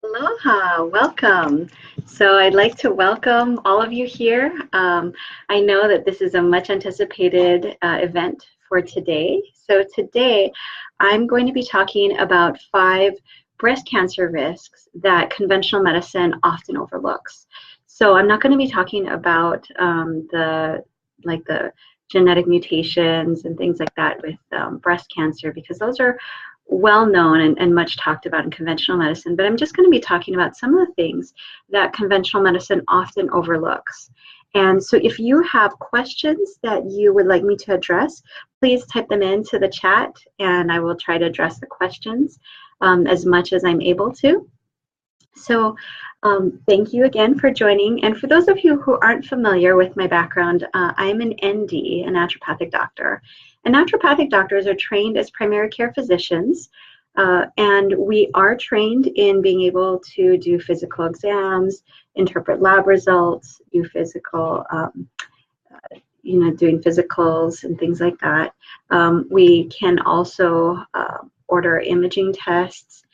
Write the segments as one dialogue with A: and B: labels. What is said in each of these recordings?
A: Aloha, welcome. So I'd like to welcome all of you here. I know that this is a much anticipated event for today. So today I'm going to be talking about 5 breast cancer risks that conventional medicine often overlooks. So I'm not going to be talking about the genetic mutations and things like that with breast cancer, because those are well known and much talked about in conventional medicine, but I'm just going to be talking about some of the things that conventional medicine often overlooks. And so if you have questions that you would like me to address, please type them into the chat and I will try to address the questions as much as I'm able to. So thank you again for joining. And for those of you who aren't familiar with my background, I'm an ND, a naturopathic doctor. And naturopathic doctors are trained as primary care physicians, and we are trained in being able to do physical exams, interpret lab results, do physical, doing physicals and things like that. We can also order imaging tests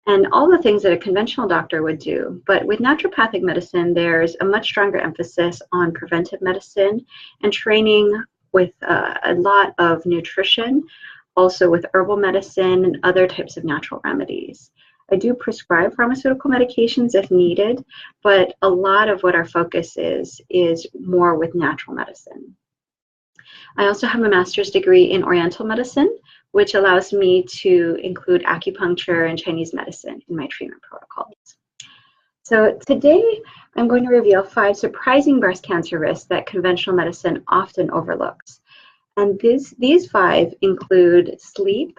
A: and all the things that a conventional doctor would do. But with naturopathic medicine, there's a much stronger emphasis on preventive medicine and training with a lot of nutrition, also with herbal medicine and other types of natural remedies. I do prescribe pharmaceutical medications if needed, but a lot of what our focus is more with natural medicine. I also have a master's degree in Oriental medicine, which allows me to include acupuncture and Chinese medicine in my treatment protocols. So today, I'm going to reveal 5 surprising breast cancer risks that conventional medicine often overlooks. And these 5 include sleep,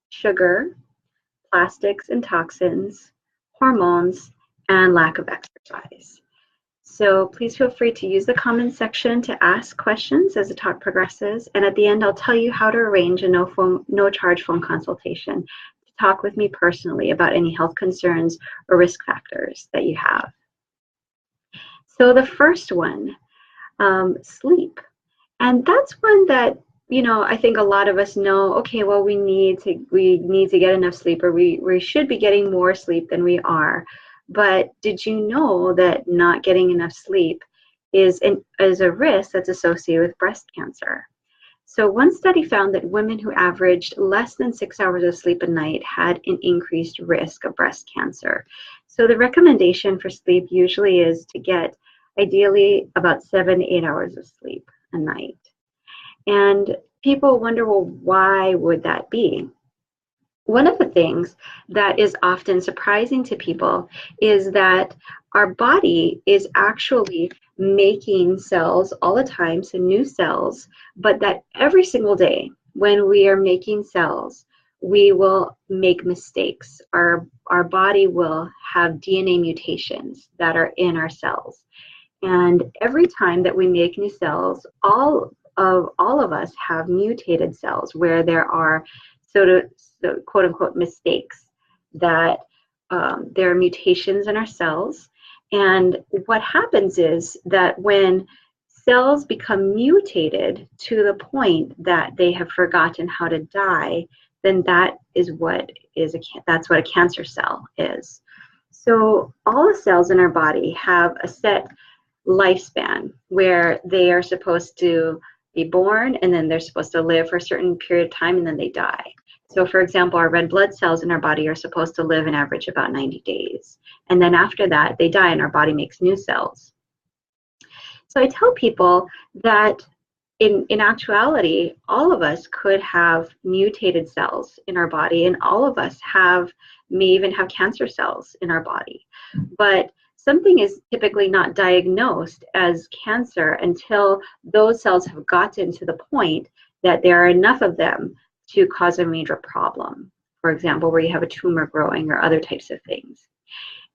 A: sugar, plastics and toxins, hormones, and lack of exercise. So please feel free to use the comments section to ask questions as the talk progresses. And at the end, I'll tell you how to arrange a no-charge phone consultation to talk with me personally about any health concerns or risk factors that you have. So the first one, sleep. And that's one that, I think a lot of us know, okay, well, we need to get enough sleep, or we should be getting more sleep than we are. But did you know that not getting enough sleep is a risk that's associated with breast cancer? So one study found that women who averaged less than 6 hours of sleep a night had an increased risk of breast cancer. So the recommendation for sleep usually is to get ideally about 7 to 8 hours of sleep a night. And people wonder, well, why would that be? One of the things that is often surprising to people is that our body is actually making cells all the time, so new cells, but that every single day when we are making cells, we will make mistakes. Our body will have DNA mutations that are in our cells. And every time that we make new cells, all of us have mutated cells where there are quote unquote mistakes, that there are mutations in our cells. And what happens is that when cells become mutated to the point that they have forgotten how to die, then that's what a cancer cell is. So all the cells in our body have a set lifespan where they are supposed to be born, and then they're supposed to live for a certain period of time, and then they die. So for example, our red blood cells in our body are supposed to live an average about 90 days. And then after that, they die and our body makes new cells. So I tell people that in actuality, all of us could have mutated cells in our body, and all of us may even have cancer cells in our body. But something is typically not diagnosed as cancer until those cells have gotten to the point that there are enough of them to cause a major problem. For example, where you have a tumor growing or other types of things.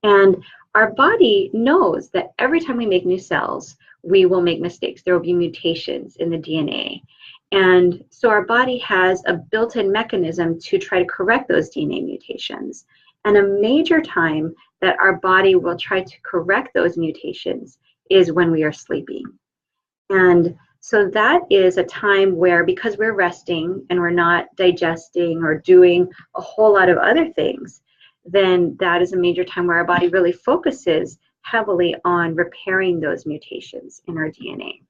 A: And our body knows that every time we make new cells, we will make mistakes. There will be mutations in the DNA. And so our body has a built-in mechanism to try to correct those DNA mutations. And a major time that our body will try to correct those mutations is when we are sleeping. And so that is a time where, because we're resting and we're not digesting or doing a whole lot of other things, then that is a major time where our body really focuses heavily on repairing those mutations in our DNA.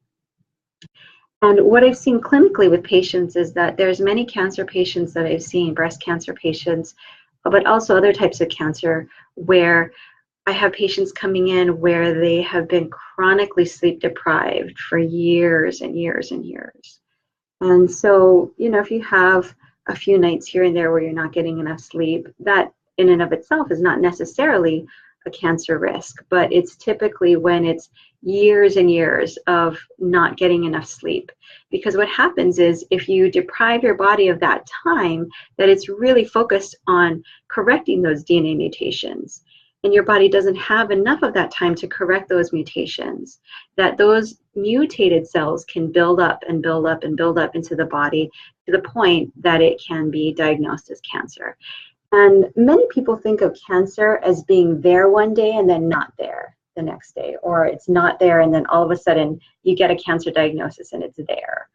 A: And what I've seen clinically with patients is that there's many cancer patients that I've seen, breast cancer patients, but also other types of cancer, where I have patients coming in where they have been chronically sleep deprived for years and years and years. And so, you know, if you have a few nights here and there where you're not getting enough sleep, that in and of itself is not necessarily a cancer risk, but it's typically when it's years and years of not getting enough sleep. Because what happens is if you deprive your body of that time, that it's really focused on correcting those DNA mutations, and your body doesn't have enough of that time to correct those mutations, that those mutated cells can build up and build up and build up into the body to the point that it can be diagnosed as cancer. And many people think of cancer as being there one day and then not there the next day, or it's not there and then all of a sudden you get a cancer diagnosis and it's there.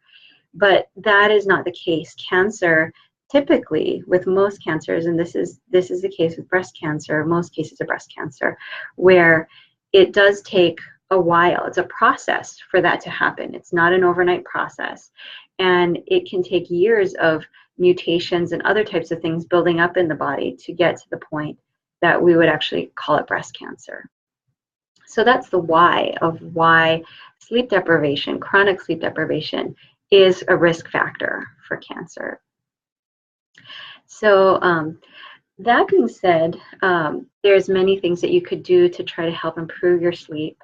A: But that is not the case. Cancer, typically with most cancers, and this is the case with breast cancer, most cases of breast cancer, where it does take a while. It's a process for that to happen. It's not an overnight process. And it can take years of mutations and other types of things building up in the body to get to the point that we would actually call it breast cancer. So that's the why of why sleep deprivation, chronic sleep deprivation, is a risk factor for cancer. So that being said, there's many things that you could do to try to help improve your sleep.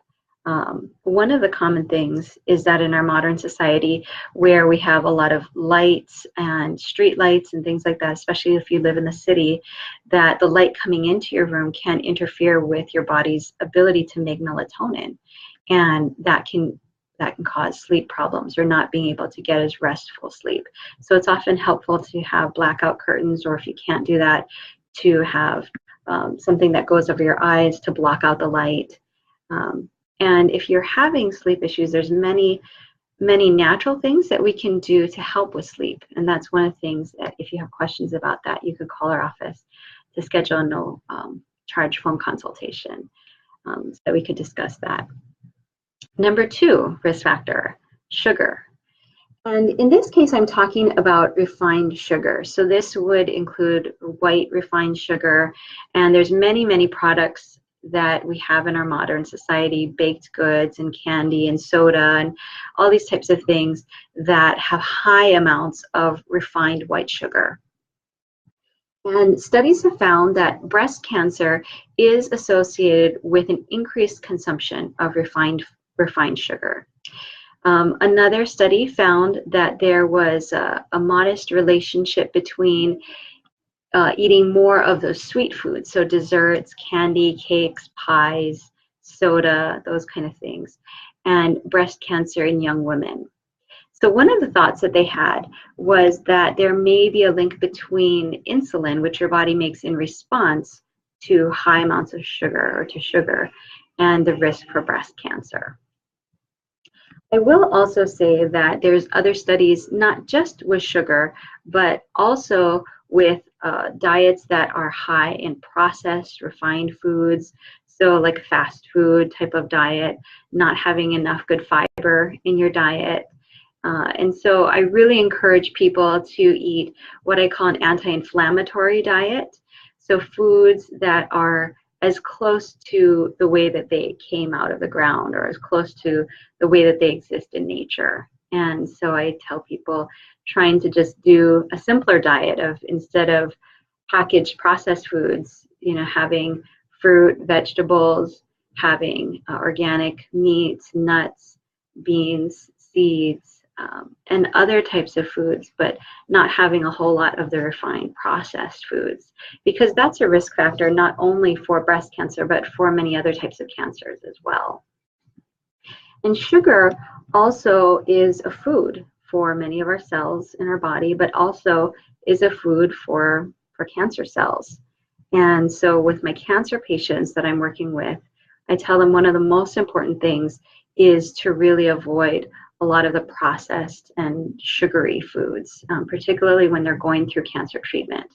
A: One of the common things is that in our modern society, where we have a lot of lights and street lights and things like that, especially if you live in the city, that the light coming into your room can interfere with your body's ability to make melatonin, and that can cause sleep problems or not being able to get as restful sleep. So it's often helpful to have blackout curtains, or if you can't do that, to have something that goes over your eyes to block out the light. And if you're having sleep issues, there's many natural things that we can do to help with sleep. And that's one of the things that if you have questions about that, you could call our office to schedule a no charge phone consultation so that we could discuss that. Number 2 risk factor, sugar. And in this case, I'm talking about refined sugar. So this would include white refined sugar. And there's many products that we have in our modern society, baked goods and candy and soda and all these types of things that have high amounts of refined white sugar. And studies have found that breast cancer is associated with an increased consumption of refined sugar. Another study found that there was a modest relationship between eating more of those sweet foods, so desserts, candy, cakes, pies, soda, those kind of things, and breast cancer in young women. So one of the thoughts that they had was that there may be a link between insulin, which your body makes in response to high amounts of sugar or to sugar, and the risk for breast cancer. I will also say that there's other studies, not just with sugar, but also with diets that are high in processed, refined foods. So like fast food type of diet, not having enough good fiber in your diet. And so I really encourage people to eat what I call an anti-inflammatory diet. So foods that are as close to the way that they came out of the ground, or as close to the way that they exist in nature. And so I tell people trying to just do a simpler diet of, instead of packaged processed foods, you know, having fruit, vegetables, having organic meats, nuts, beans, seeds, and other types of foods, but not having a whole lot of the refined processed foods, because that's a risk factor not only for breast cancer, but for many other types of cancers as well. And sugar also is a food for many of our cells in our body, but also is a food for cancer cells. And so with my cancer patients that I'm working with, I tell them one of the most important things is to really avoid a lot of the processed and sugary foods, particularly when they're going through cancer treatment.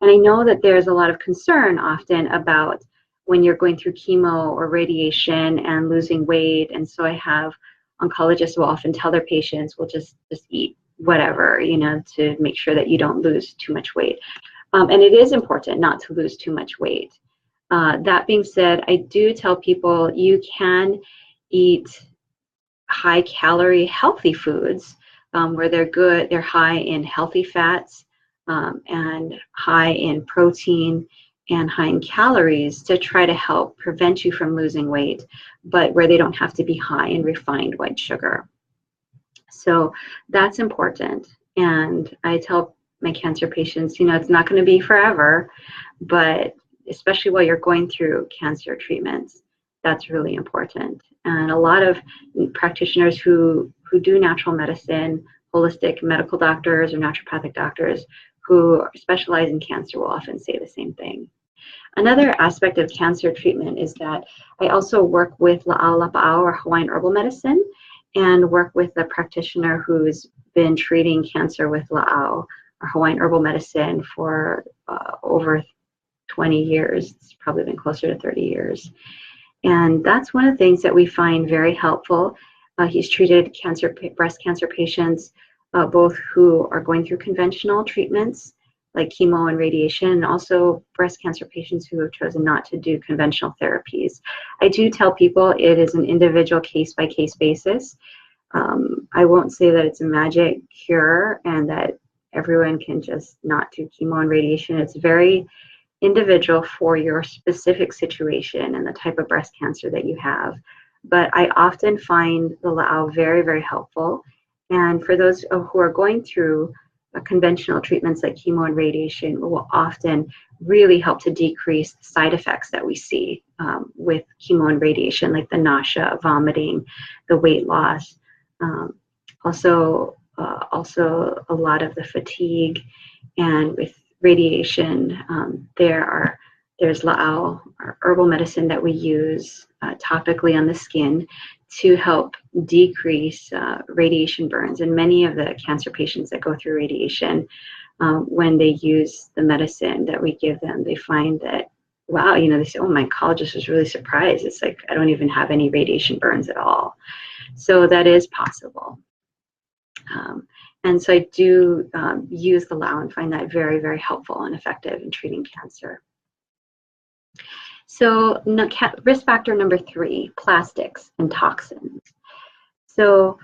A: And I know that there's a lot of concern often about when you're going through chemo or radiation and losing weight. And so I have oncologists will often tell their patients, well, just eat whatever, to make sure that you don't lose too much weight. And it is important not to lose too much weight. That being said, I do tell people you can eat high calorie, healthy foods where they're good, they're high in healthy fats and high in protein and high in calories to try to help prevent you from losing weight, but where they don't have to be high in refined white sugar. So that's important. And I tell my cancer patients, it's not going to be forever, but especially while you're going through cancer treatments, that's really important. And a lot of practitioners who do natural medicine, holistic medical doctors or naturopathic doctors who specialize in cancer will often say the same thing. Another aspect of cancer treatment is that I also work with La'au Lapa'au, or Hawaiian herbal medicine, and work with a practitioner who's been treating cancer with La'au, or Hawaiian herbal medicine, for over 20 years. It's probably been closer to 30 years. And that's one of the things that we find very helpful. He's treated breast cancer patients, both who are going through conventional treatments like chemo and radiation, and also breast cancer patients who have chosen not to do conventional therapies. I do tell people it is an individual case-by-case basis. I won't say that it's a magic cure and that everyone can just not do chemo and radiation. It's very individual for your specific situation and the type of breast cancer that you have. But I often find the La'au very, very helpful. And for those who are going through conventional treatments like chemo and radiation, will often really help to decrease the side effects that we see with chemo and radiation, like the nausea, vomiting, the weight loss, also a lot of the fatigue. And with radiation, there's La'au, our herbal medicine that we use topically on the skin to help decrease radiation burns. And many of the cancer patients that go through radiation, when they use the medicine that we give them, they find that, wow, they say, oh, my oncologist was really surprised. It's like, I don't even have any radiation burns at all. So that is possible. And so I do use the La'au and find that very, very helpful and effective in treating cancer. So risk factor number 3, plastics and toxins. So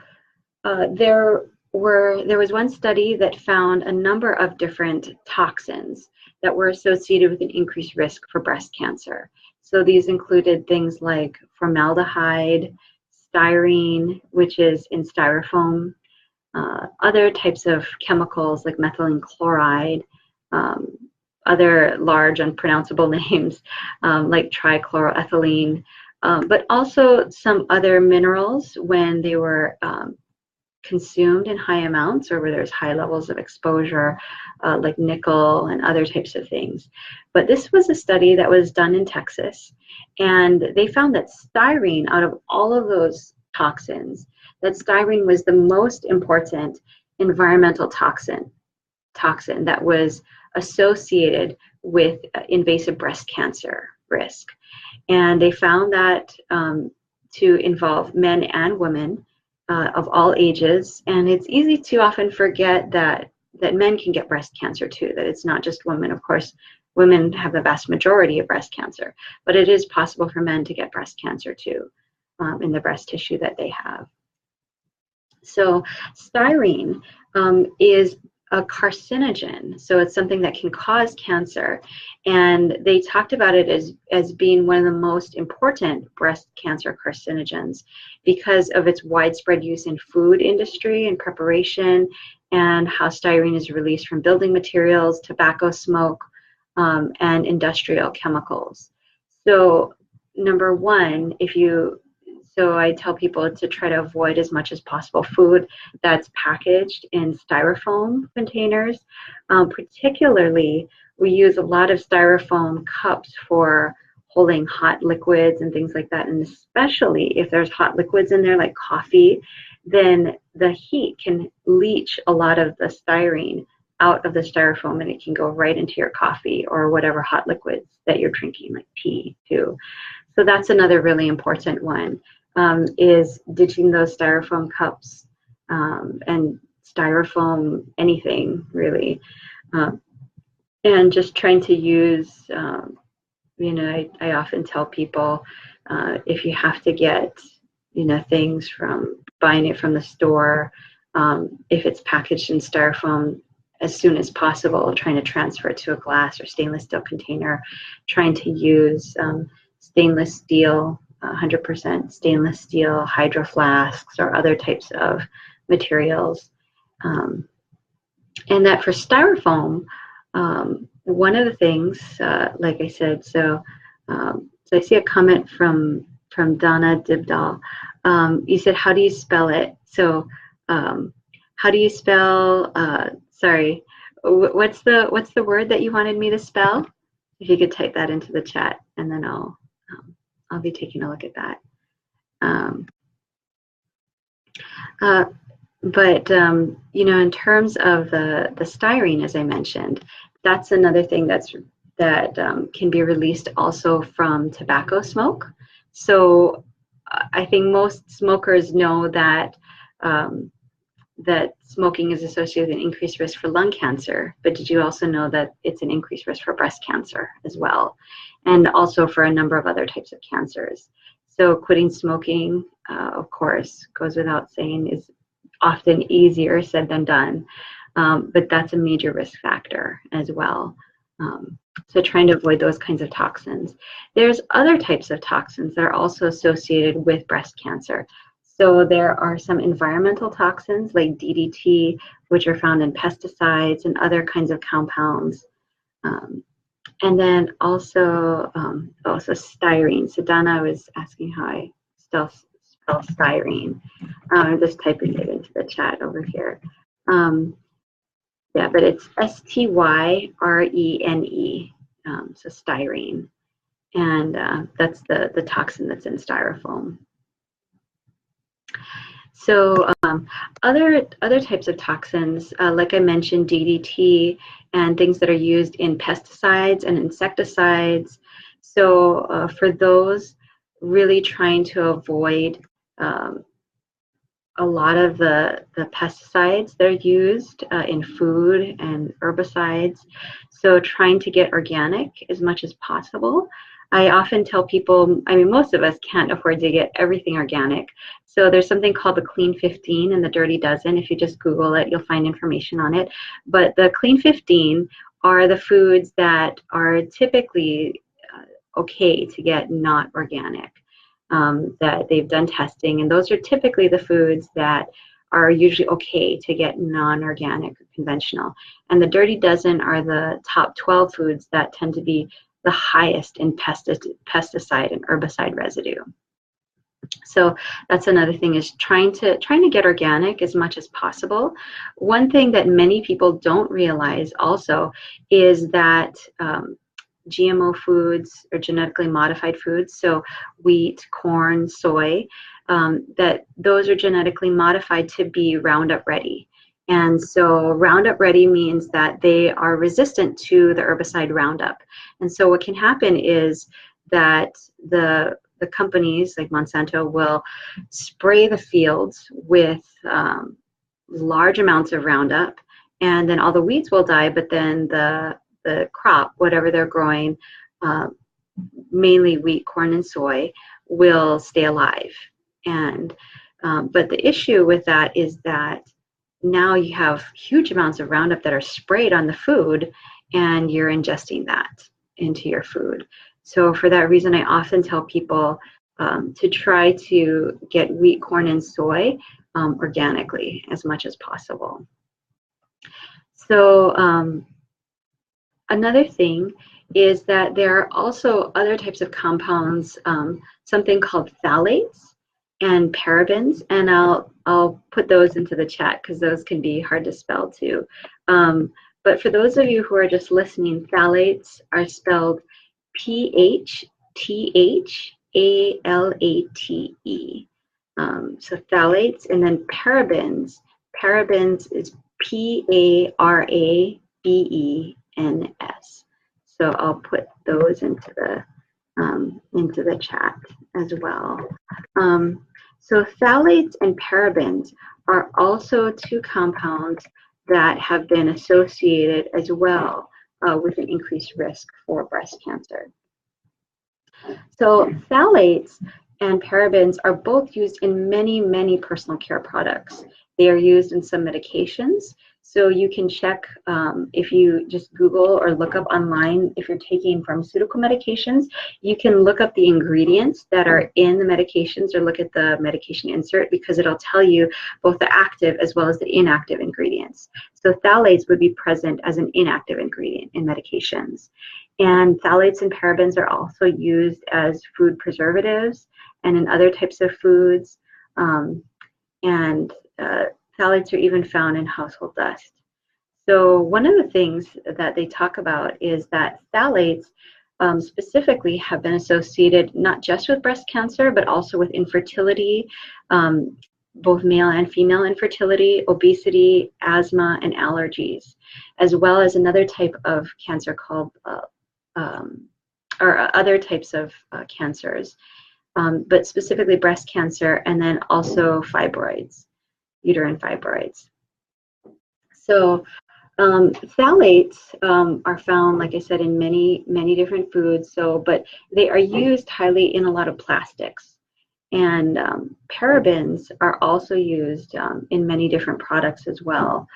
A: there was one study that found a number of different toxins that were associated with an increased risk for breast cancer. So these included things like formaldehyde, styrene, which is in styrofoam, other types of chemicals like methylene chloride, other large unpronounceable names like trichloroethylene, but also some other minerals when they were consumed in high amounts or where there's high levels of exposure, like nickel and other types of things. But this was a study that was done in Texas, and they found that styrene, out of all of those toxins, that styrene was the most important environmental toxin that was associated with invasive breast cancer risk. And they found that to involve men and women of all ages. And it's easy to often forget that men can get breast cancer too, that it's not just women. Of course, women have the vast majority of breast cancer, but it is possible for men to get breast cancer too in the breast tissue that they have. So styrene is a carcinogen, so it's something that can cause cancer, and they talked about it as being one of the most important breast cancer carcinogens because of its widespread use in food industry and preparation, and how styrene is released from building materials, tobacco smoke, and industrial chemicals. So number one, so I tell people to try to avoid as much as possible food that's packaged in styrofoam containers. Particularly, we use a lot of styrofoam cups for holding hot liquids and things like that. And especially if there's hot liquids in there, like coffee, then the heat can leach a lot of the styrene out of the styrofoam and it can go right into your coffee or whatever hot liquids that you're drinking, like tea too. So that's another really important one, is ditching those styrofoam cups and styrofoam anything really, and just trying to use, you know, I often tell people, if you have to get, you know, things from buying it from the store, if it's packaged in styrofoam, as soon as possible, trying to transfer it to a glass or stainless steel container, trying to use stainless steel, 100% stainless steel hydro flasks or other types of materials. And that for styrofoam, one of the things, like I said, so I see a comment from Donna Dibdal. You said, how do you spell it? So how do you spell, sorry, what's the word that you wanted me to spell? If you could type that into the chat, and then I'll be taking a look at that. But you know, in terms of the styrene, as I mentioned, that's another thing that can be released also from tobacco smoke. So I think most smokers know that that smoking is associated with an increased risk for lung cancer, but did you also know that it's an increased risk for breast cancer as well, and also for a number of other types of cancers? So quitting smoking, of course, goes without saying, is often easier said than done, but that's a major risk factor as well. So trying to avoid those kinds of toxins. There's other types of toxins that are also associated with breast cancer. So there are some environmental toxins like DDT, which are found in pesticides and other kinds of compounds. And then also styrene. So Donna was asking how I spell styrene. I'm just typing it into the chat over here. Yeah, but it's styrene, so styrene. And that's the toxin that's in styrofoam. So other types of toxins, like I mentioned, DDT and things that are used in pesticides and insecticides. So for those, really trying to avoid a lot of the pesticides that are used in food and herbicides. So trying to get organic as much as possible. I often tell people, I mean, most of us can't afford to get everything organic. So there's something called the Clean 15 and the Dirty Dozen. If you just Google it, you'll find information on it. But the Clean 15 are the foods that are typically okay to get not organic, that they've done testing. And those are typically the foods that are usually okay to get non-organic or conventional. And the Dirty Dozen are the top 12 foods that tend to be the highest in pesticide and herbicide residue. So that's another thing, is trying to get organic as much as possible. One thing that many people don't realize also is that GMO foods or genetically modified foods, so wheat, corn, soy, that those are genetically modified to be Roundup ready. And so Roundup ready means that they are resistant to the herbicide Roundup. And so what can happen is that the companies like Monsanto will spray the fields with large amounts of Roundup, and then all the weeds will die, but then the crop, whatever they're growing, mainly wheat, corn, and soy, will stay alive. And but the issue with that is that now you have huge amounts of Roundup that are sprayed on the food, and you're ingesting that into your food. So for that reason, I often tell people to try to get wheat, corn, and soy organically as much as possible. So another thing is that there are also other types of compounds, something called phthalates and parabens, and I'll put those into the chat because those can be hard to spell too. But for those of you who are just listening, phthalates are spelled PHTHALATE. So phthalates, and then parabens. Parabens is Parabens. So I'll put those into the chat as well. So phthalates and parabens are also two compounds that have been associated as well with an increased risk for breast cancer. So phthalates and parabens are both used in many, many personal care products. They are used in some medications. So you can check if you just Google or look up online, if you're taking pharmaceutical medications, you can look up the ingredients that are in the medications or look at the medication insert, because it'll tell you both the active as well as the inactive ingredients. So phthalates would be present as an inactive ingredient in medications. And phthalates and parabens are also used as food preservatives and in other types of foods. Phthalates are even found in household dust. So one of the things that they talk about is that phthalates specifically have been associated not just with breast cancer, but also with infertility, both male and female infertility, obesity, asthma, and allergies, as well as another type of cancer called, or other types of cancers, but specifically breast cancer, and then also fibroids, uterine fibroids. So phthalates are found, like I said, in many, many different foods. So, but they are used highly in a lot of plastics. And parabens are also used in many different products as well.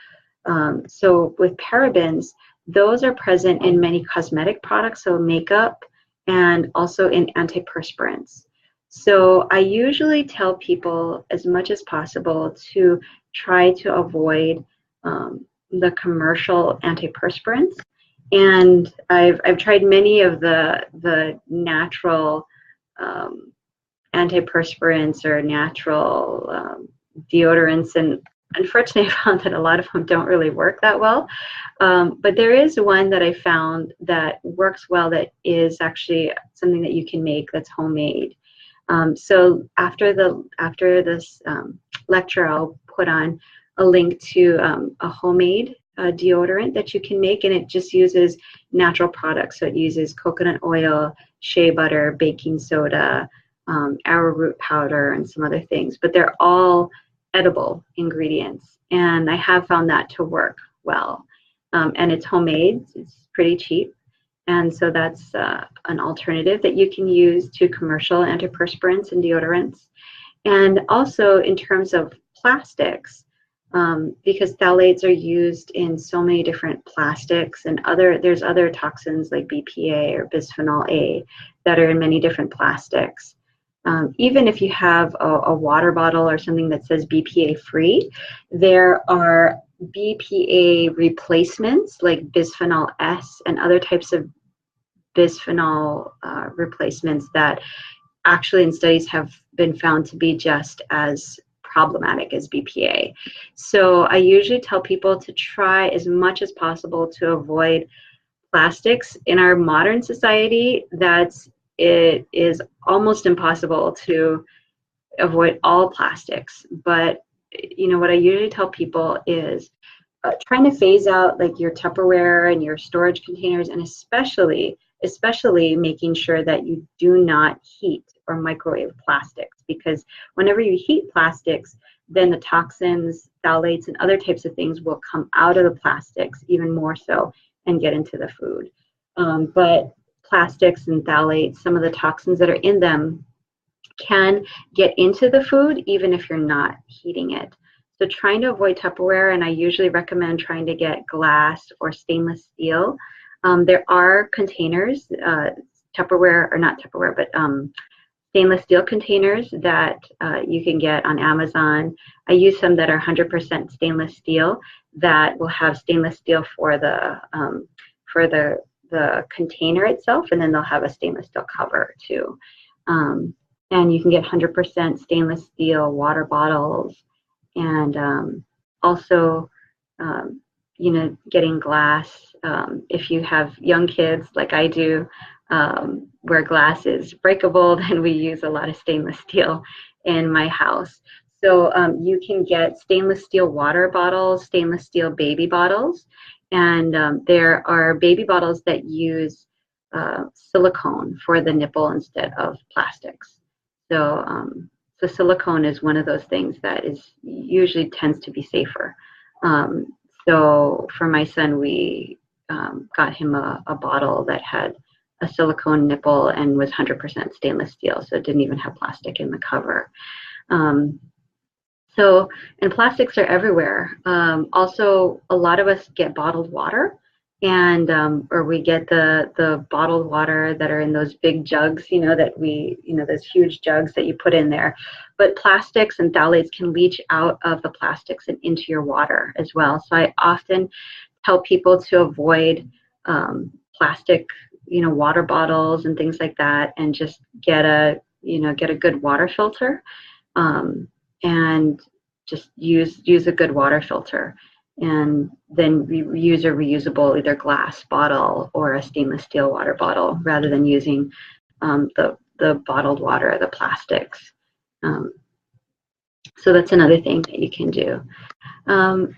A: So with parabens, those are present in many cosmetic products, so makeup, and also in antiperspirants. So I usually tell people as much as possible to try to avoid the commercial antiperspirants. And I've tried many of the natural antiperspirants or natural deodorants, and unfortunately I found that a lot of them don't really work that well. But there is one that I found that works well, that is actually something that you can make that's homemade. So after this lecture, I'll put on a link to a homemade deodorant that you can make, and it just uses natural products. So it uses coconut oil, shea butter, baking soda, arrowroot powder, and some other things, but they're all edible ingredients, and I have found that to work well. And it's homemade, it's pretty cheap, and so that's an alternative that you can use to commercial antiperspirants and deodorants. And also in terms of plastics, because phthalates are used in so many different plastics, and there's other toxins like BPA or bisphenol A that are in many different plastics. Even if you have a water bottle or something that says BPA free, there are BPA replacements like bisphenol S and other types of bisphenol replacements that actually in studies have been found to be just as problematic as BPA. So I usually tell people to try as much as possible to avoid plastics. In our modern society, it is almost impossible to avoid all plastics. But what I usually tell people is trying to phase out like your Tupperware and your storage containers, and especially making sure that you do not heat or microwave plastics, because whenever you heat plastics, then the toxins, phthalates, and other types of things will come out of the plastics even more so and get into the food. But plastics and phthalates, some of the toxins that are in them can get into the food even if you're not heating it. So trying to avoid Tupperware, and I usually recommend trying to get glass or stainless steel. There are containers, Tupperware, or not Tupperware, but stainless steel containers that you can get on Amazon. I use some that are 100% stainless steel that will have stainless steel for the container itself, and then they'll have a stainless steel cover too. And you can get 100% stainless steel water bottles, and also getting glass. If you have young kids like I do, where glass is breakable, then we use a lot of stainless steel in my house. So you can get stainless steel water bottles, stainless steel baby bottles, and there are baby bottles that use silicone for the nipple instead of plastics. So, so silicone is one of those things that is usually tends to be safer. So for my son, we got him a bottle that had a silicone nipple and was 100% stainless steel, so it didn't even have plastic in the cover. And plastics are everywhere. Also, a lot of us get bottled water, and or we get the bottled water that are in those big jugs, those huge jugs that you put in there. But plastics and phthalates can leach out of the plastics and into your water as well. So I often tell people to avoid plastic, water bottles and things like that, and just get a good water filter. And just use a good water filter, and then use a reusable either glass bottle or a stainless steel water bottle rather than using the bottled water, the plastics. So that's another thing that you can do.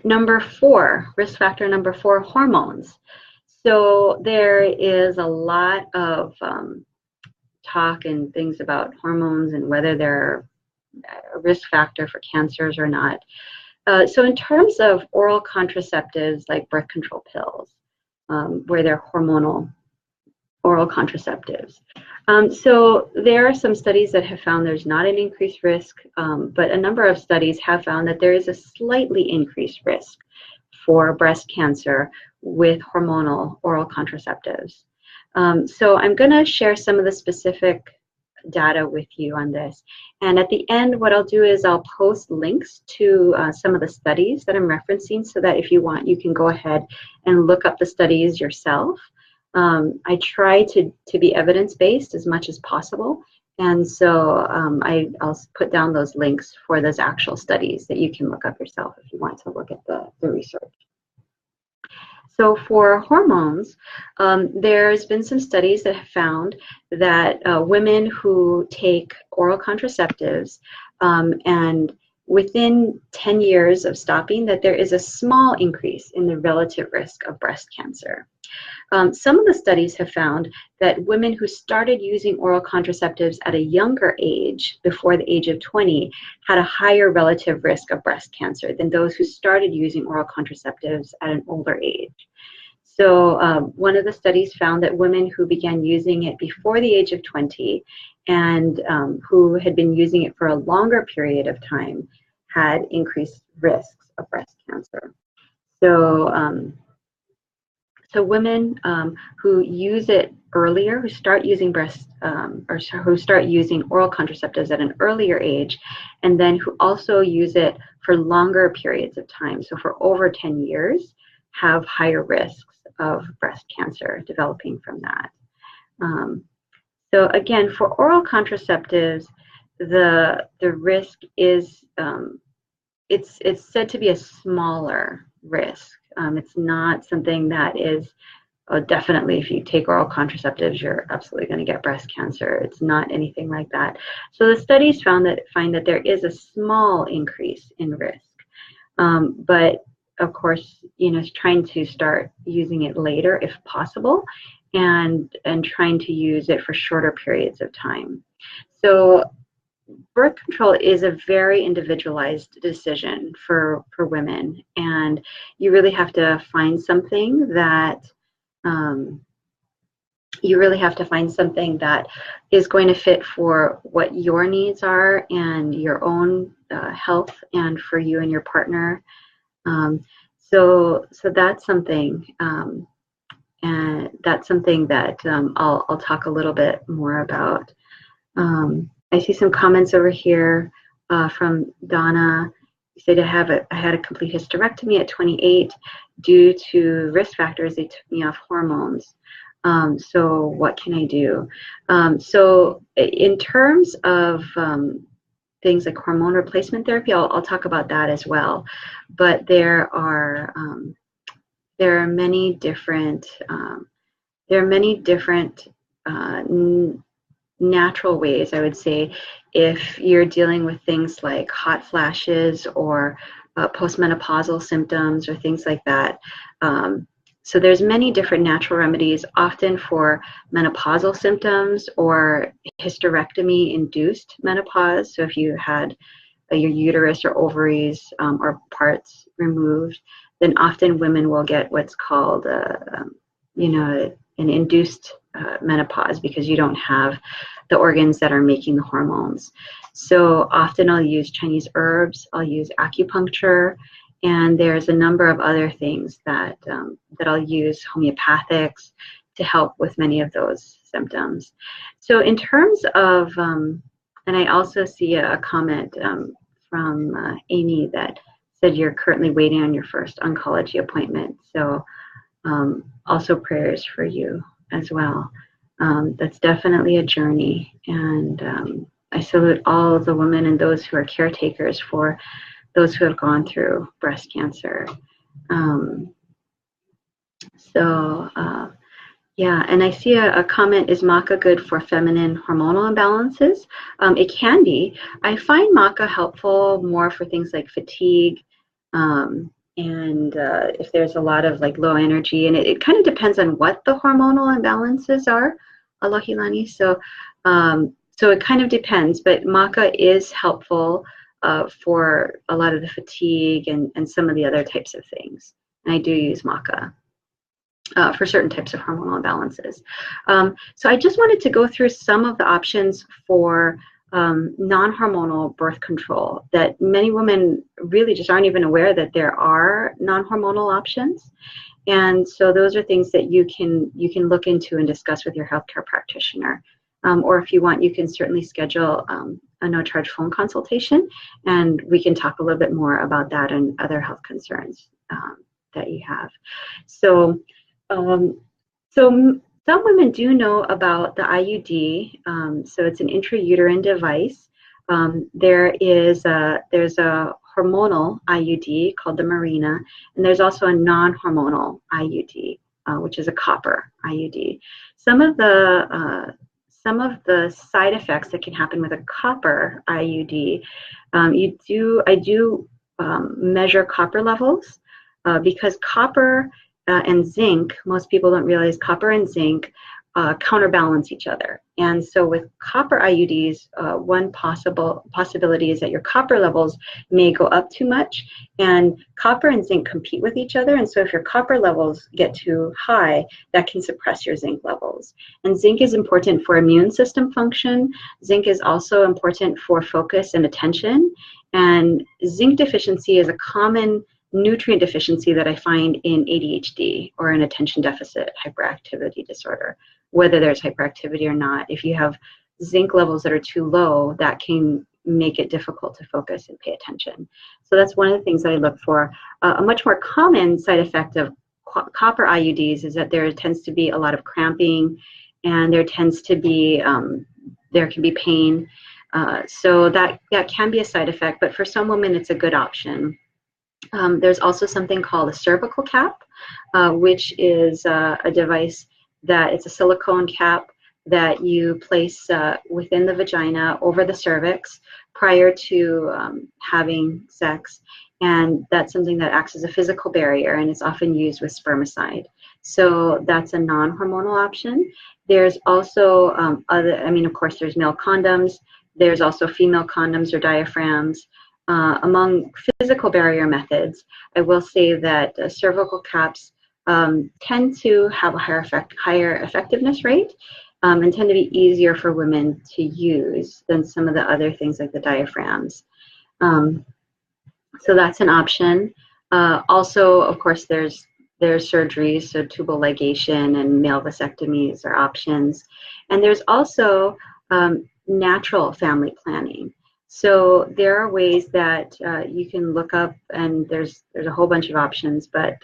A: Number 4, risk factor number 4, hormones. So there is a lot of talk and things about hormones and whether they're a risk factor for cancers or not. So in terms of oral contraceptives like birth control pills, where they're hormonal oral contraceptives. So there are some studies that have found there's not an increased risk, but a number of studies have found that there is a slightly increased risk for breast cancer with hormonal oral contraceptives. So I'm going to share some of the specific data with you on this. And at the end, what I'll do is I'll post links to some of the studies that I'm referencing so that if you want, you can go ahead and look up the studies yourself. I try to be evidence-based as much as possible. And so I'll put down those links for those actual studies that you can look up yourself if you want to look at the research. So for hormones, there's been some studies that have found that women who take oral contraceptives and within 10 years of stopping, that there is a small increase in the relative risk of breast cancer. Some of the studies have found that women who started using oral contraceptives at a younger age, before the age of 20, had a higher relative risk of breast cancer than those who started using oral contraceptives at an older age. So one of the studies found that women who began using it before the age of 20 and who had been using it for a longer period of time had increased risks of breast cancer. So so women who use it earlier, who start using who start using oral contraceptives at an earlier age, and then who also use it for longer periods of time, so for over 10 years, have higher risks of breast cancer developing from that. So again, for oral contraceptives, the risk is it's said to be a smaller risk. It's not something that is definitely if you take oral contraceptives, you're absolutely going to get breast cancer. It's not anything like that. So the studies find that there is a small increase in risk, but of course, trying to start using it later if possible, and trying to use it for shorter periods of time. So birth control is a very individualized decision for women, and you really have to find something that is going to fit for what your needs are and your own health, and for you and your partner. So that's something, and that's something that I'll talk a little bit more about. I see some comments over here from Donna. You said I had a complete hysterectomy at 28 due to risk factors. They took me off hormones. So what can I do? So in terms of things like hormone replacement therapy, I'll talk about that as well. But there are many different natural ways, I would say, if you're dealing with things like hot flashes or postmenopausal symptoms or things like that. So there's many different natural remedies, often for menopausal symptoms or hysterectomy-induced menopause. So if you had your uterus or ovaries or parts removed, then often women will get what's called, an induced menopause, because you don't have the organs that are making the hormones. So often I'll use Chinese herbs, I'll use acupuncture, and there's a number of other things that I'll use, homeopathics, to help with many of those symptoms. So in terms of, and I also see a comment from Amy that said you're currently waiting on your first oncology appointment. So also prayers for you as well. That's definitely a journey, and I salute all of the women and those who are caretakers for those who have gone through breast cancer. Yeah, and I see a comment, is maca good for feminine hormonal imbalances? It can be. I find maca helpful more for things like fatigue, and if there's a lot of like low energy, and it kind of depends on what the hormonal imbalances are, Alohilani. So it kind of depends, but maca is helpful for a lot of the fatigue and some of the other types of things. And I do use maca for certain types of hormonal imbalances. So I just wanted to go through some of the options for non-hormonal birth control that many women really just aren't even aware that there are non-hormonal options. And so those are things that you can look into and discuss with your healthcare practitioner. Or if you want, you can certainly schedule a no-charge phone consultation, and we can talk a little bit more about that and other health concerns that you have. So some women do know about the IUD. So it's an intrauterine device. There's a hormonal IUD called the Mirena, and there's also a non-hormonal IUD, which is a copper IUD. Some of the side effects that can happen with a copper IUD, I do measure copper levels because copper and zinc, most people don't realize copper and zinc counterbalance each other. And so with copper IUDs, one possibility is that your copper levels may go up too much, and copper and zinc compete with each other. And so if your copper levels get too high, that can suppress your zinc levels. And zinc is important for immune system function. Zinc is also important for focus and attention. And zinc deficiency is a common nutrient deficiency that I find in ADHD or an attention deficit hyperactivity disorder, whether there's hyperactivity or not. If you have zinc levels that are too low, that can make it difficult to focus and pay attention. So that's one of the things that I look for. A much more common side effect of copper IUDs is that there tends to be a lot of cramping, and there tends to be, there can be pain. So that can be a side effect, but for some women it's a good option. There's also something called a cervical cap, which is a device that it's a silicone cap that you place within the vagina over the cervix prior to having sex. And that's something that acts as a physical barrier, and it's often used with spermicide. So that's a non-hormonal option. There's also of course, there's male condoms. There's also female condoms or diaphragms. Among physical barrier methods, I will say that cervical caps tend to have a higher effectiveness rate and tend to be easier for women to use than some of the other things like the diaphragms. So that's an option. Also, of course, there's surgeries, so tubal ligation and male vasectomies are options. And there's also natural family planning. So there are ways that you can look up, and there's a whole bunch of options, but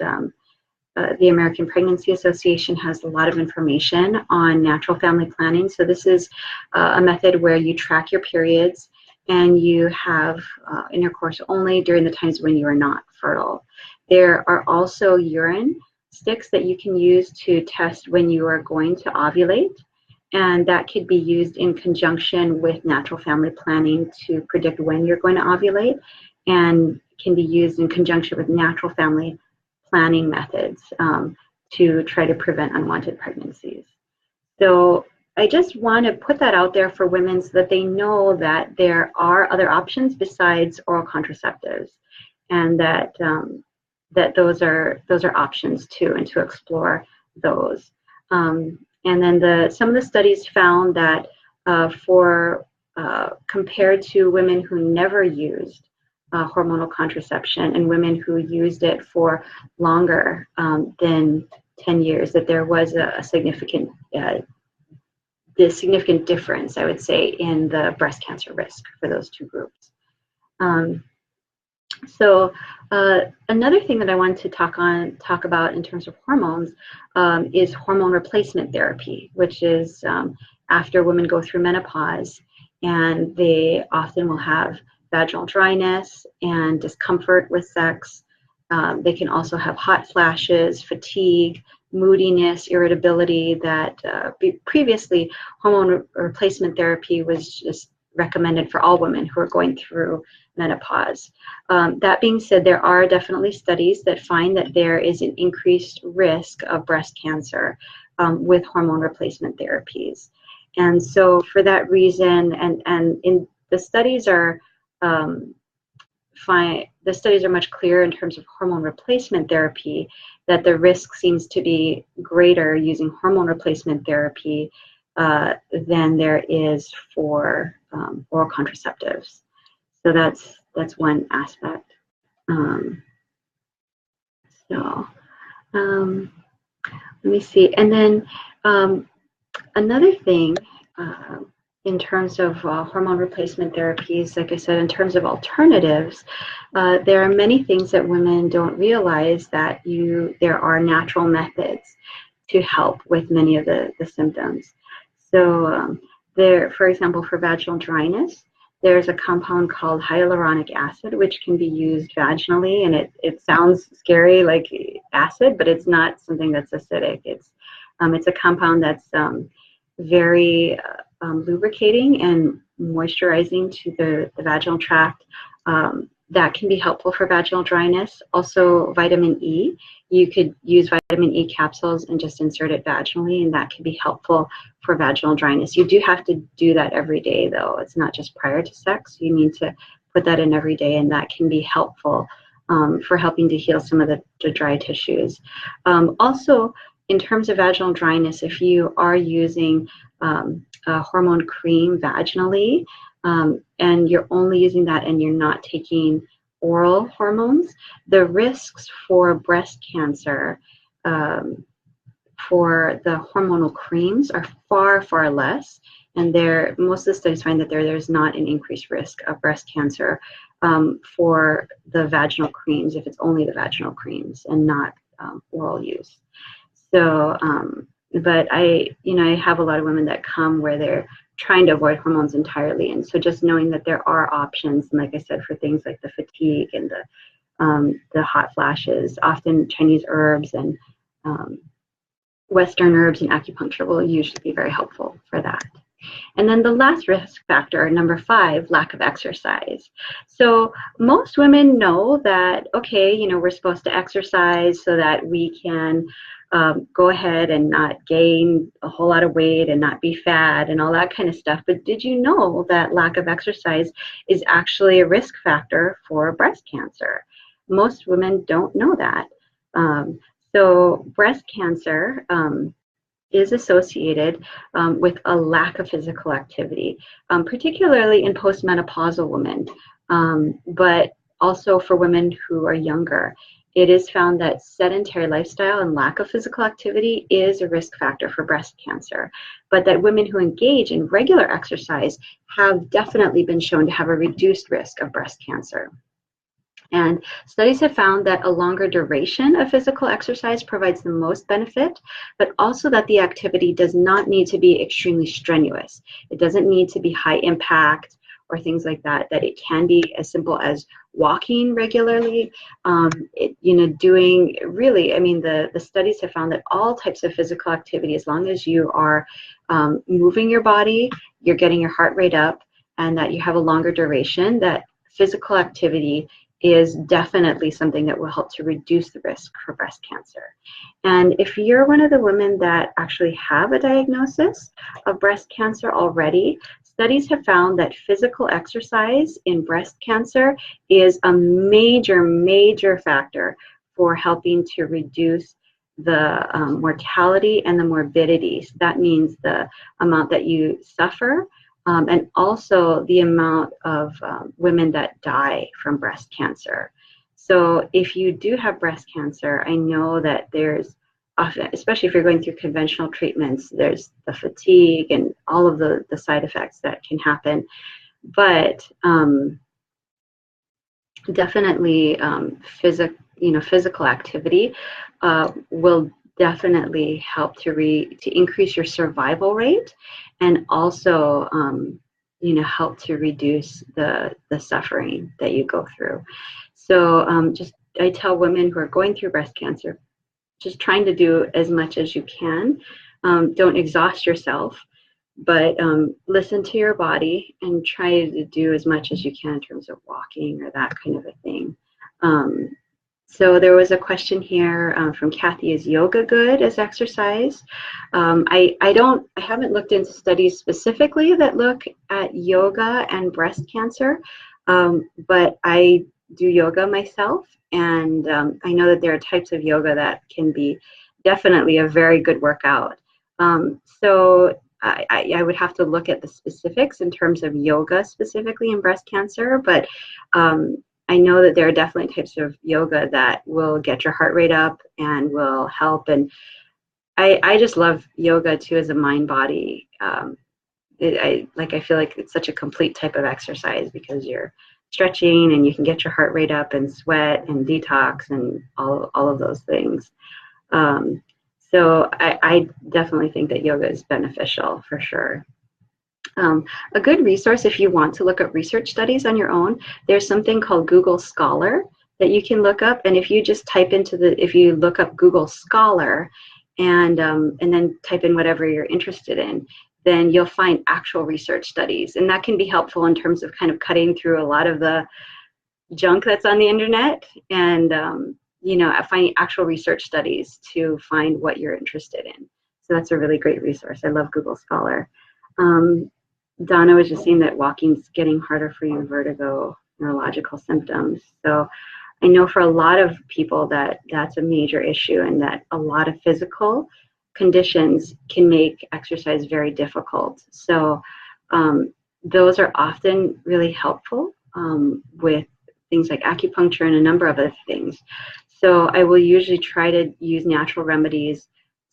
A: the American Pregnancy Association has a lot of information on natural family planning. So this is a method where you track your periods and you have intercourse only during the times when you are not fertile. There are also urine sticks that you can use to test when you are going to ovulate. and that could be used in conjunction with natural family planning to predict when you're going to ovulate, and can be used in conjunction with natural family planning methods to try to prevent unwanted pregnancies. So I just want to put that out there for women so that they know that there are other options besides oral contraceptives, and that that those are options too, and to explore those. And then some of the studies found that compared to women who never used hormonal contraception and women who used it for longer than 10 years, that there was a significant difference, I would say, in the breast cancer risk for those two groups. So another thing that I wanted to talk about in terms of hormones is hormone replacement therapy, which is after women go through menopause, and they often will have vaginal dryness and discomfort with sex. They can also have hot flashes, fatigue, moodiness, irritability, that previously hormone replacement therapy was just recommended for all women who are going through menopause. That being said, there are definitely studies that find that there is an increased risk of breast cancer with hormone replacement therapies. And so for that reason, and in the studies are the studies are much clearer in terms of hormone replacement therapy, that the risk seems to be greater using hormone replacement therapy than there is for oral contraceptives. So that's one aspect. Let me see. And then another thing in terms of hormone replacement therapies, like I said, in terms of alternatives, there are many things that women don't realize, that there are natural methods to help with many of the symptoms. So for example, for vaginal dryness, there's a compound called hyaluronic acid, which can be used vaginally, and it sounds scary, like acid, but it's not something that's acidic. It's a compound that's very lubricating and moisturizing to the vaginal tract. That can be helpful for vaginal dryness. Also, vitamin E. You could use vitamin E capsules and just insert it vaginally, and that can be helpful for vaginal dryness. You do have to do that every day, though. It's not just prior to sex. You need to put that in every day, and that can be helpful for helping to heal some of the dry tissues. Also, in terms of vaginal dryness, if you are using a hormone cream vaginally, and you're only using that and you're not taking oral hormones, the risks for breast cancer for the hormonal creams are far, far less. And most of the studies find that there's not an increased risk of breast cancer for the vaginal creams, if it's only the vaginal creams and not oral use. So, but I have a lot of women that come where they're trying to avoid hormones entirely, and so just knowing that there are options, and like I said, for things like the fatigue and the hot flashes, often Chinese herbs and Western herbs and acupuncture will usually be very helpful for that. And then the last risk factor, number 5, lack of exercise. So most women know that, okay, we're supposed to exercise so that we can go ahead and not gain a whole lot of weight and not be fat and all that kind of stuff. But did you know that lack of exercise is actually a risk factor for breast cancer? Most women don't know that. So breast cancer is associated with a lack of physical activity, particularly in postmenopausal women, but also for women who are younger. It is found that sedentary lifestyle and lack of physical activity is a risk factor for breast cancer, but that women who engage in regular exercise have definitely been shown to have a reduced risk of breast cancer. And studies have found that a longer duration of physical exercise provides the most benefit, but also that the activity does not need to be extremely strenuous. It doesn't need to be high impact or things like that, that it can be as simple as walking regularly, doing really, I mean, the studies have found that all types of physical activity, as long as you are moving your body, you're getting your heart rate up, and that you have a longer duration, that physical activity is definitely something that will help to reduce the risk for breast cancer. And if you're one of the women that actually have a diagnosis of breast cancer already, studies have found that physical exercise in breast cancer is a major, major factor for helping to reduce the mortality and the morbidity. So that means the amount that you suffer, and also the amount of women that die from breast cancer. So if you do have breast cancer, I know that there's often, especially if you're going through conventional treatments, there's the fatigue and all of the side effects that can happen. But definitely physical activity will definitely help to increase your survival rate, and also help to reduce the suffering that you go through. So I tell women who are going through breast cancer, just trying to do as much as you can. Don't exhaust yourself, but listen to your body and try to do as much as you can in terms of walking or that kind of a thing. So there was a question here from Kathy: is yoga good as exercise? I haven't looked into studies specifically that look at yoga and breast cancer, but I do yoga myself, and I know that there are types of yoga that can be definitely a very good workout. So I would have to look at the specifics in terms of yoga specifically in breast cancer, but I know that there are definitely types of yoga that will get your heart rate up and will help. And I just love yoga too as a mind-body. I feel like it's such a complete type of exercise because you're stretching and you can get your heart rate up and sweat and detox and all of those things. So I definitely think that yoga is beneficial for sure. A good resource if you want to look up research studies on your own, there's something called Google Scholar that you can look up. And if you just type if you look up Google Scholar and then type in whatever you're interested in, then you'll find actual research studies. And that can be helpful in terms of kind of cutting through a lot of the junk that's on the internet and, finding actual research studies to find what you're interested in. So that's a really great resource. I love Google Scholar. Donna was just saying that walking's getting harder for you, vertigo, neurological symptoms. So I know for a lot of people that's a major issue, and that a lot of physical conditions can make exercise very difficult. So those are often really helpful with things like acupuncture and a number of other things. So I will usually try to use natural remedies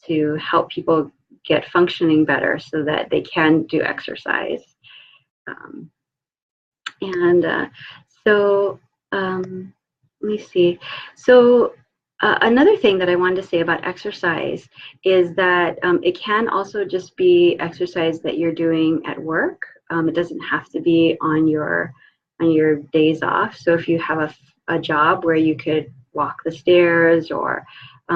A: to help people get functioning better so that they can do exercise. Let me see. So another thing that I wanted to say about exercise is that it can also just be exercise that you're doing at work. It doesn't have to be on your days off. So if you have a job where you could walk the stairs or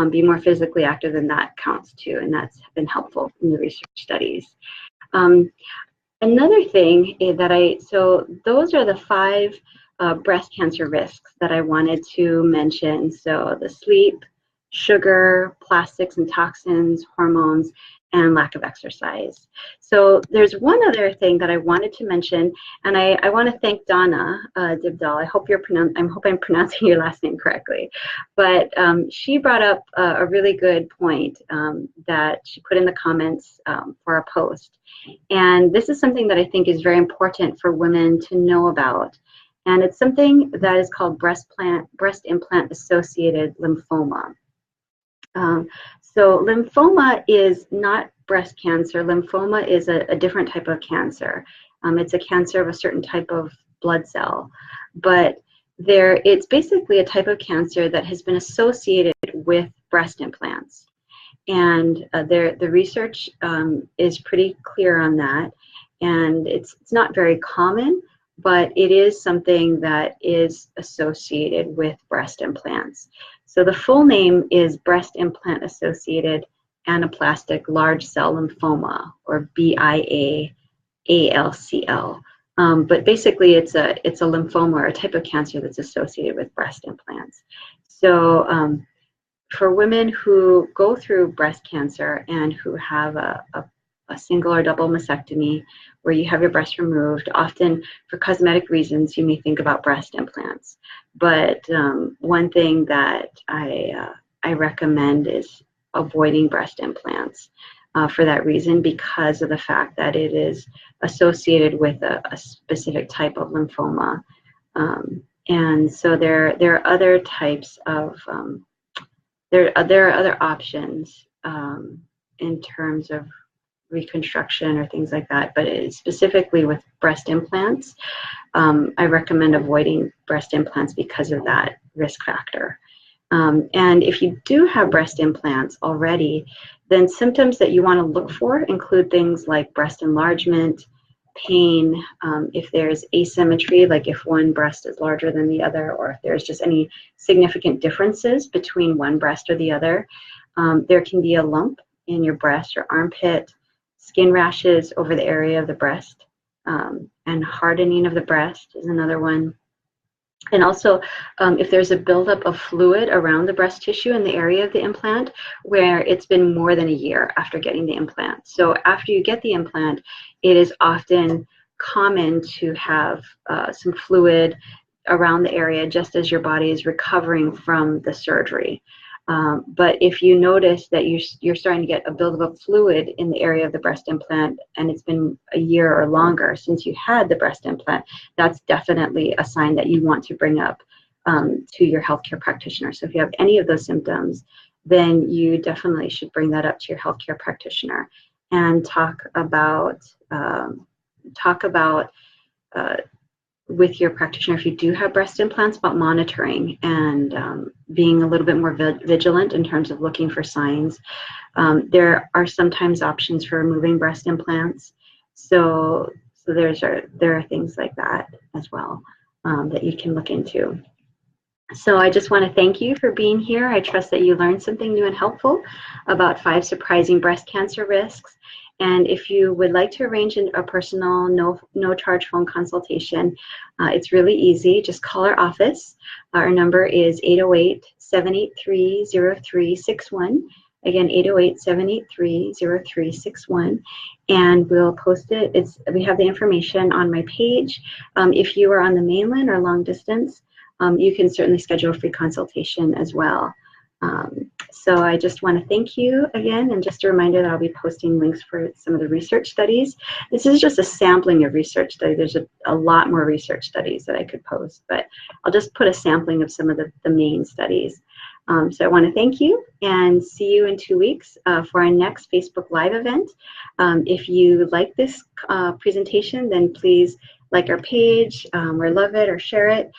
A: be more physically active, then that counts too, and that's been helpful in the research studies. Another thing so those are the 5 breast cancer risks that I wanted to mention. So the sleep, sugar, plastics and toxins, hormones, and lack of exercise. So there's one other thing that I wanted to mention, and I want to thank Donna Dibdal. I hope I'm pronouncing your last name correctly, but she brought up a really good point that she put in the comments for a post, and this is something that I think is very important for women to know about, and it's something that is called breast implant associated lymphoma. So lymphoma is not breast cancer. Lymphoma is a different type of cancer. It's a cancer of a certain type of blood cell, but it's basically a type of cancer that has been associated with breast implants. And the research is pretty clear on that. And it's not very common, but it is something that is associated with breast implants. So the full name is breast implant associated anaplastic large cell lymphoma, or BIALCL. But basically it's a lymphoma, or a type of cancer that's associated with breast implants. So for women who go through breast cancer and who have a single or double mastectomy, where you have your breast removed, often for cosmetic reasons, you may think about breast implants. But one thing that I recommend is avoiding breast implants for that reason, because of the fact that it is associated with a specific type of lymphoma. And so there are other types of, there are other options in terms of reconstruction or things like that, but specifically with breast implants, I recommend avoiding breast implants because of that risk factor. And if you do have breast implants already, then symptoms that you want to look for include things like breast enlargement, pain, if there's asymmetry, like if one breast is larger than the other, or if there's just any significant differences between one breast or the other. There can be a lump in your breast or armpit, skin rashes over the area of the breast, and hardening of the breast is another one. And also, if there's a buildup of fluid around the breast tissue in the area of the implant where it's been more than a year after getting the implant. So after you get the implant, it is often common to have some fluid around the area just as your body is recovering from the surgery. But if you notice that you're starting to get a buildup of fluid in the area of the breast implant, and it's been a year or longer since you had the breast implant, that's definitely a sign that you want to bring up to your healthcare practitioner. So if you have any of those symptoms, then you definitely should bring that up to your healthcare practitioner and talk about with your practitioner, if you do have breast implants, about monitoring and being a little bit more vigilant in terms of looking for signs. There are sometimes options for removing breast implants. So there are things like that as well that you can look into. So I just want to thank you for being here. I trust that you learned something new and helpful about 5 surprising breast cancer risks. And if you would like to arrange a personal no charge phone consultation, it's really easy. Just call our office. Our number is 808-783-0361. Again, 808-783-0361. And we'll post it. We have the information on my page. If you are on the mainland or long distance, you can certainly schedule a free consultation as well. So I just want to thank you again, and just a reminder that I'll be posting links for some of the research studies. This is just a sampling of research studies. There's a lot more research studies that I could post, but I'll just put a sampling of some of the main studies. So I want to thank you and see you in 2 weeks for our next Facebook Live event. If you like this presentation, then please like our page or love it or share it.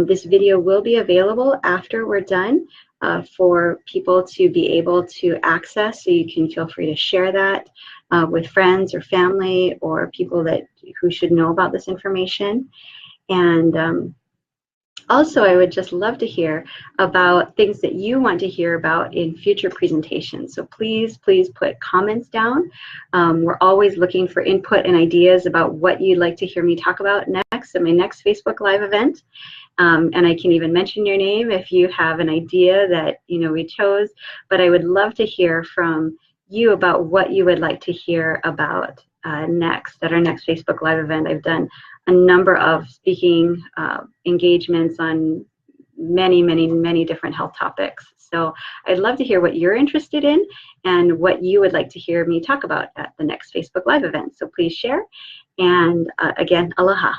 A: This video will be available after we're done for people to be able to access, so you can feel free to share that with friends or family or people who should know about this information. And also, I would just love to hear about things that you want to hear about in future presentations. So please put comments down. We're always looking for input and ideas about what you'd like to hear me talk about next at my next Facebook Live event. And I can even mention your name if you have an idea that we chose. But I would love to hear from you about what you would like to hear about next at our next Facebook Live event. I've done a number of speaking engagements on many different health topics. So I'd love to hear what you're interested in and what you would like to hear me talk about at the next Facebook Live event. So please share. And again, aloha.